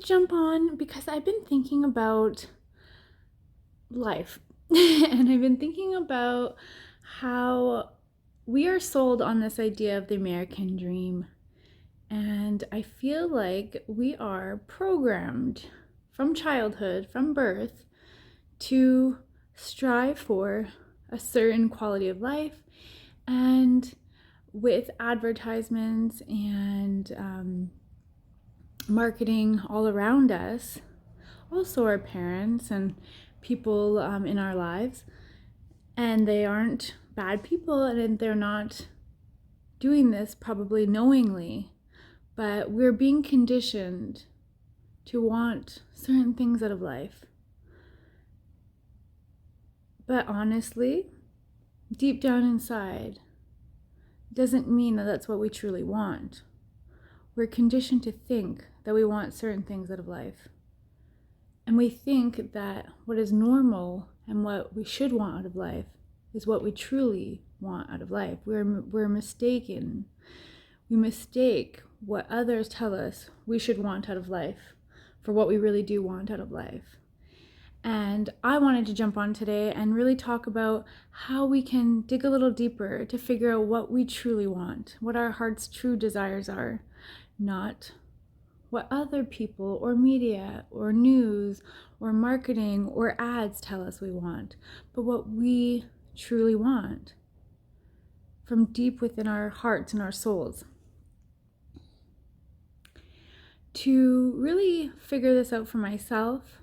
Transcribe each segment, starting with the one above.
jump on because I've been thinking about life and I've been thinking about how we are sold on this idea of the American dream. And I feel like we are programmed from childhood, from birth, to strive for a certain quality of life. And with advertisements and marketing all around us, also our parents and people in our lives, and they aren't bad people and they're not doing this probably knowingly, but we're being conditioned to want certain things out of life. But honestly, deep down inside, doesn't mean that that's what we truly want. We're conditioned to think that we want certain things out of life. And we think that what is normal and what we should want out of life is what we truly want out of life. We're mistaken. We mistake what others tell us we should want out of life for what we really do want out of life. And I wanted to jump on today and really talk about how we can dig a little deeper to figure out what we truly want, what our heart's true desires are, not what other people or media or news or marketing or ads tell us we want, but what we truly want from deep within our hearts and our souls. To really figure this out for myself,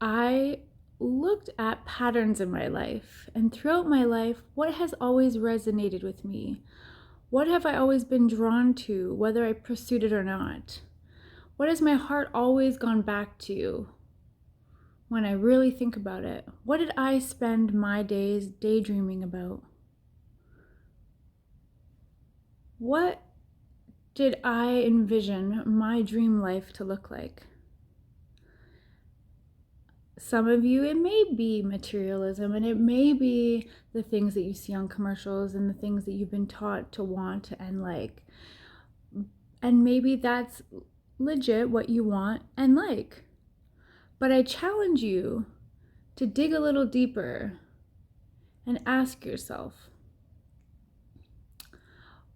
I looked at patterns in my life, and throughout my life, what has always resonated with me? What have I always been drawn to, whether I pursued it or not? What has my heart always gone back to when I really think about it? What did I spend my days daydreaming about? What did I envision my dream life to look like? Some of you, it may be materialism, and it may be the things that you see on commercials and the things that you've been taught to want and like. And maybe that's legit what you want and like. But I challenge you to dig a little deeper and ask yourself,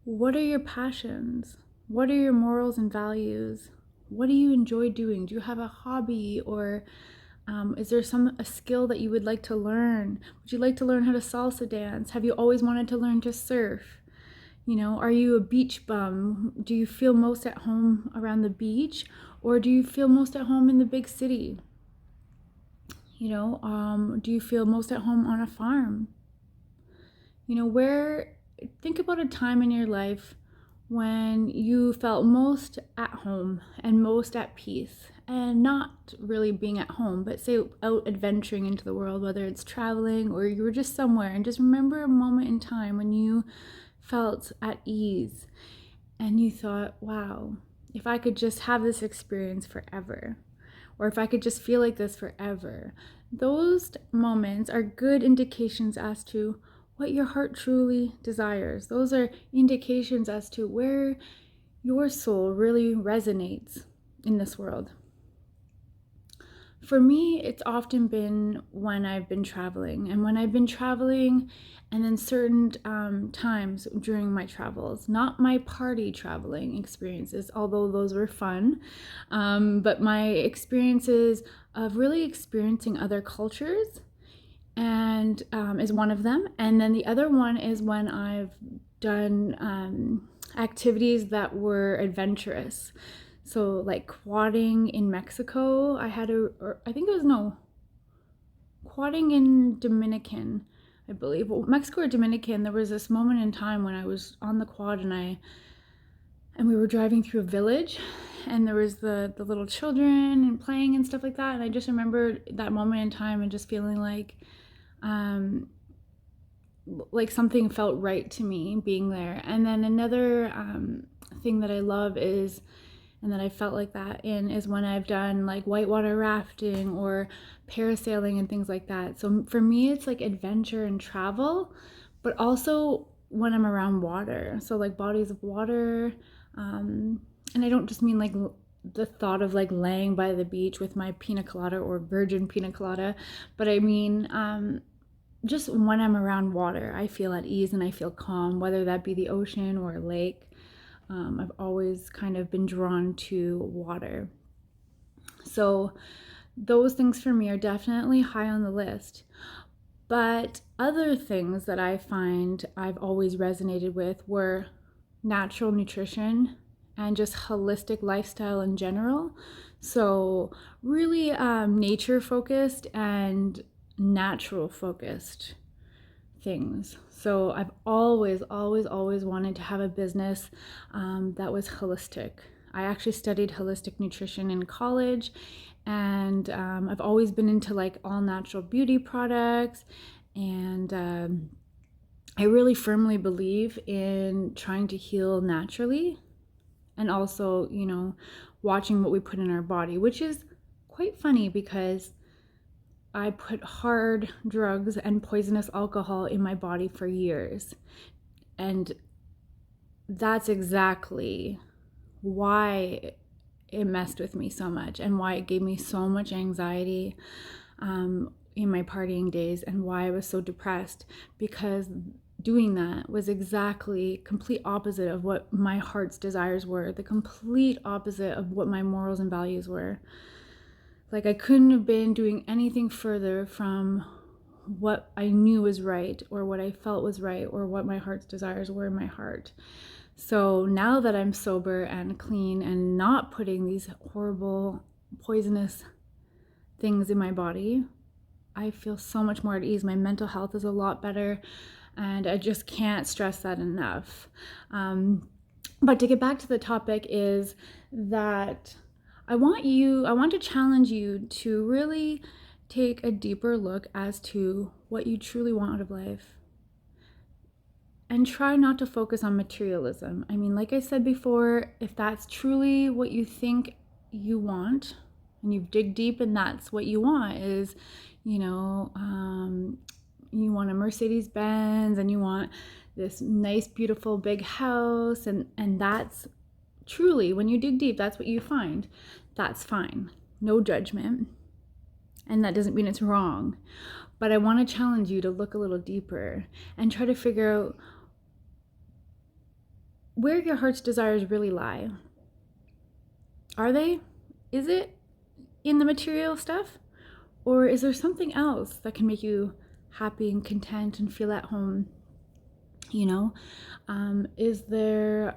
what are your passions? What are your morals and values? What do you enjoy doing? Do you have a hobby, or is there a skill that you would like to learn? Would you like to learn how to salsa dance? Have you always wanted to learn to surf? Are you a beach bum? Do you feel most at home around the beach, or do you feel most at home in the big city? Do you feel most at home on a farm? Think about a time in your life when you felt most at home and most at peace, and not really being at home, but say out adventuring into the world, whether it's traveling or you were just somewhere, and just remember a moment in time when you felt at ease and you thought, wow, if I could just have this experience forever, or if I could just feel like this forever. Those moments are good indications as to what your heart truly desires. Those are indications as to where your soul really resonates in this world. For me, it's often been when I've been traveling, and then certain times during my travels, not my party traveling experiences, although those were fun, but my experiences of really experiencing other cultures, and is one of them. And then the other one is when I've done activities that were adventurous. So like quadding in Mexico, quadding in Dominican, I believe. Well, Mexico or Dominican, there was this moment in time when I was on the quad and we were driving through a village, and there was the little children and playing and stuff like that. And I just remember that moment in time and just feeling like something felt right to me being there. And then another thing that I love is, and that I felt like that in, is when I've done like whitewater rafting or parasailing and things like that. So for me, it's like adventure and travel, but also when I'm around water. So like bodies of water, and I don't just mean like the thought of like laying by the beach with my pina colada or virgin pina colada, but I mean, just when I'm around water, I feel at ease and I feel calm, whether that be the ocean or a lake. I've always kind of been drawn to water. So those things for me are definitely high on the list. But other things that I find I've always resonated with were natural nutrition and just holistic lifestyle in general. So really nature focused and natural focused things. So I've always wanted to have a business that was holistic. I actually studied holistic nutrition in college, and I've always been into like all natural beauty products, and I really firmly believe in trying to heal naturally, and also, you know, watching what we put in our body, which is quite funny because I put hard drugs and poisonous alcohol in my body for years. And that's exactly why it messed with me so much and why it gave me so much anxiety in my partying days, and why I was so depressed, because doing that was exactly complete opposite of what my heart's desires were, the complete opposite of what my morals and values were. Like, I couldn't have been doing anything further from what I knew was right, or what I felt was right, or what my heart's desires were in my heart. So now that I'm sober and clean and not putting these horrible, poisonous things in my body, I feel so much more at ease. My mental health is a lot better, and I just can't stress that enough. But to get back to the topic is that I want to challenge you to really take a deeper look as to what you truly want out of life. And try not to focus on materialism. I mean, like I said before, if that's truly what you think you want, and you dig deep and that's what you want is, you know, you want a Mercedes Benz and you want this nice, beautiful, big house, and that's truly, when you dig deep, that's what you find. That's fine. No judgment. And that doesn't mean it's wrong. But I want to challenge you to look a little deeper and try to figure out where your heart's desires really lie. Are they? Is it in the material stuff? Or is there something else that can make you happy and content and feel at home? You know, is there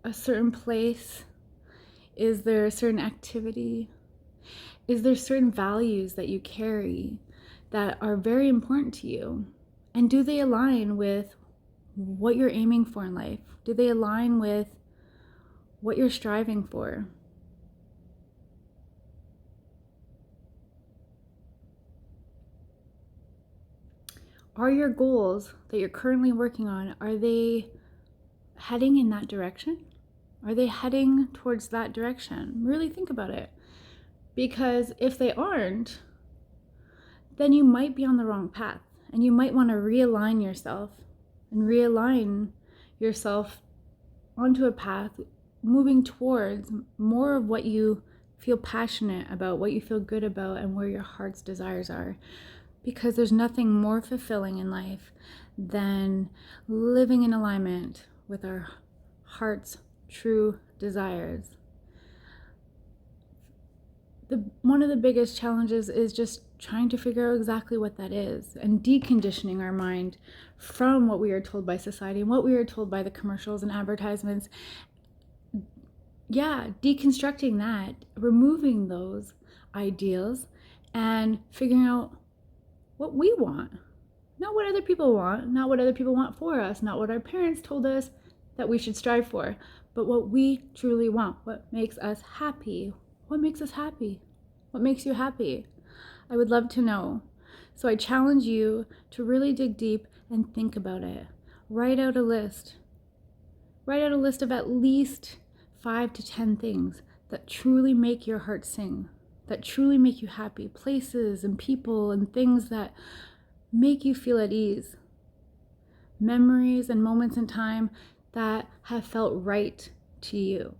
a certain place? Is there a certain activity? Is there certain values that you carry that are very important to you? And do they align with what you're aiming for in life? Do they align with what you're striving for? Are your goals that you're currently working on, are they heading in that direction? Are they heading towards that direction? Really think about it. Because if they aren't, then you might be on the wrong path, and you might want to realign yourself onto a path moving towards more of what you feel passionate about, what you feel good about, and where your heart's desires are. Because there's nothing more fulfilling in life than living in alignment with our heart's true desires. One of the biggest challenges is just trying to figure out exactly what that is, and deconditioning our mind from what we are told by society and what we are told by the commercials and advertisements. Yeah, deconstructing that, removing those ideals, and figuring out what we want. Not what other people want, not what other people want for us, not what our parents told us that we should strive for, but what we truly want, what makes us happy. What makes us happy? What makes you happy? I would love to know. So I challenge you to really dig deep and think about it. Write out a list. Write out a list of at least 5 to 10 things that truly make your heart sing, that truly make you happy. Places and people and things that make you feel at ease. Memories and moments in time that have felt right to you.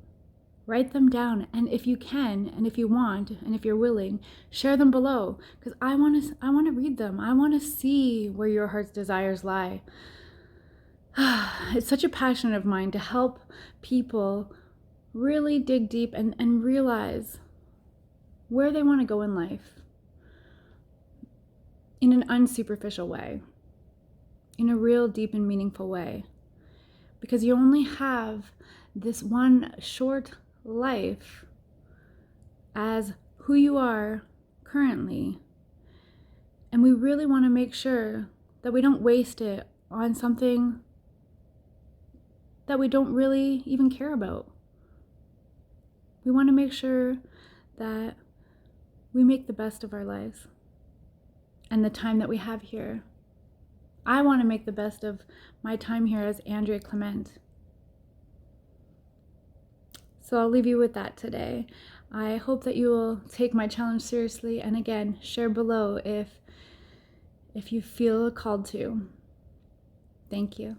Write them down, and if you can, and if you want, and if you're willing, share them below, because I want to read them. I want to see where your heart's desires lie. It's such a passion of mine to help people really dig deep and realize where they want to go in life in an unsuperficial way, in a real deep and meaningful way. Because you only have this one short life as who you are currently. And we really want to make sure that we don't waste it on something that we don't really even care about. We want to make sure that we make the best of our lives and the time that we have here. I want to make the best of my time here as Andrea Clement. So I'll leave you with that today. I hope that you will take my challenge seriously, and again, share below if you feel called to. Thank you.